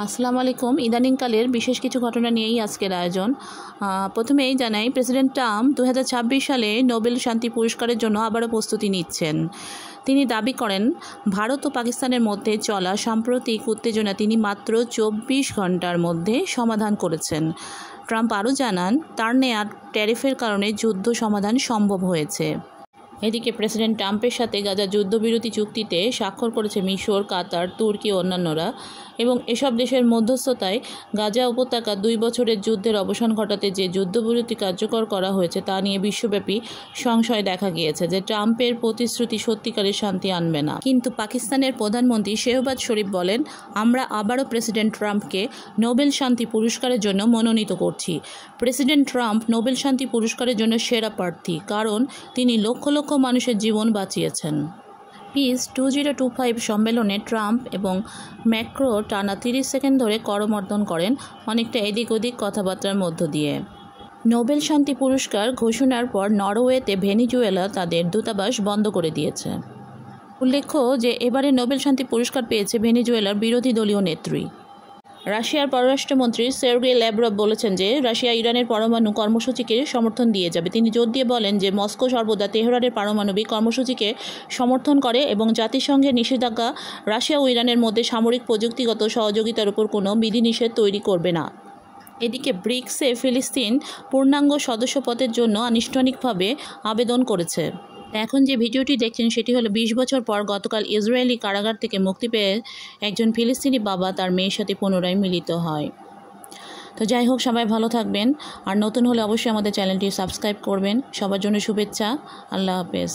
আসসালামু আলাইকুম। ইদানিংকালের বিশেষ কিছু ঘটনা নিয়েই আজকের আয়োজন। প্রথমেই জানাই, প্রেসিডেন্ট ট্রাম্প 2026 সালে নোবেল শান্তি পুরস্কারের জন্য আবারও প্রস্তুতি নিচ্ছেন। তিনি দাবি করেন, ভারত ও পাকিস্তানের মধ্যে চলা সাম্প্রতিক উত্তেজনা তিনি মাত্র 24 ঘন্টার মধ্যে সমাধান করেছেন। ট্রাম্প আরও জানান, তার নেয়া ট্যারিফের কারণে যুদ্ধ সমাধান সম্ভব হয়েছে। এদিকে প্রেসিডেন্ট ট্রাম্পের সাথে গাজা যুদ্ধবিরতি চুক্তিতে স্বাক্ষর করেছে মিশর, কাতার, তুর্কি ও অন্যান্যরা, এবং এসব দেশের মধ্যস্থতায় গাজা উপত্যকা 2 বছরের যুদ্ধের অবসান ঘটাতে যে যুদ্ধবিরতি কার্যকর করা হয়েছে তা নিয়ে বিশ্বব্যাপী সংশয় দেখা গিয়েছে যে ট্রাম্পের প্রতিশ্রুতি সত্যিকারের শান্তি আনবে না। কিন্তু পাকিস্তানের প্রধানমন্ত্রী শেহবাজ শরীফ বলেন, আমরা আবারও প্রেসিডেন্ট ট্রাম্পকে নোবেল শান্তি পুরস্কারের জন্য মনোনীত করছি। প্রেসিডেন্ট ট্রাম্প নোবেল শান্তি পুরস্কারের জন্য সেরা প্রার্থী, কারণ তিনি লক্ষ লক্ষ মানুষের জীবন বাঁচিয়েছেন। পিস 2025 সম্মেলনে ট্রাম্প এবং ম্যাক্রো টানা 30 সেকেন্ড ধরে করমর্দন করেন, অনেকটা এদিক ওদিক কথাবার্তার মধ্য দিয়ে। নোবেল শান্তি পুরস্কার ঘোষণার পর নরওয়েতে ভেনিজুয়েলা তাদের দূতাবাস বন্ধ করে দিয়েছে। উল্লেখ্য যে এবারে নোবেল শান্তি পুরস্কার পেয়েছে ভেনিজুয়েলার বিরোধী দলীয় নেত্রী। রাশিয়ার পররাষ্ট্রমন্ত্রী সের্গেই ল্যাভরভ বলেছেন যে রাশিয়া ইরানের পরমাণু কর্মসূচিকে সমর্থন দিয়ে যাবে। তিনি জোর দিয়ে বলেন যে মস্কো সর্বদা তেহরানের পারমাণবিক কর্মসূচিকে সমর্থন করে এবং জাতিসংঘের নিষেধাজ্ঞা রাশিয়া ও ইরানের মধ্যে সামরিক প্রযুক্তিগত সহযোগিতার উপর কোনো বিধিনিষেধ তৈরি করবে না। এদিকে ব্রিক্সে ফিলিস্তিন পূর্ণাঙ্গ সদস্যপদের জন্য আনুষ্ঠানিকভাবে আবেদন করেছে। এখন যে ভিডিওটি দেখছেন সেটি হলো 20 বছর পর গতকাল ইসরায়েলি কারাগার থেকে মুক্তি পেয়ে একজন ফিলিস্তিনি বাবা তার মেয়ের সাথে পুনরায় মিলিত হয়। তো যাই হোক, সবাই ভালো থাকবেন, আর নতুন হলে অবশ্যই আমাদের চ্যানেলটি সাবস্ক্রাইব করবেন। সবার জন্য শুভেচ্ছা। আল্লাহ হাফেজ।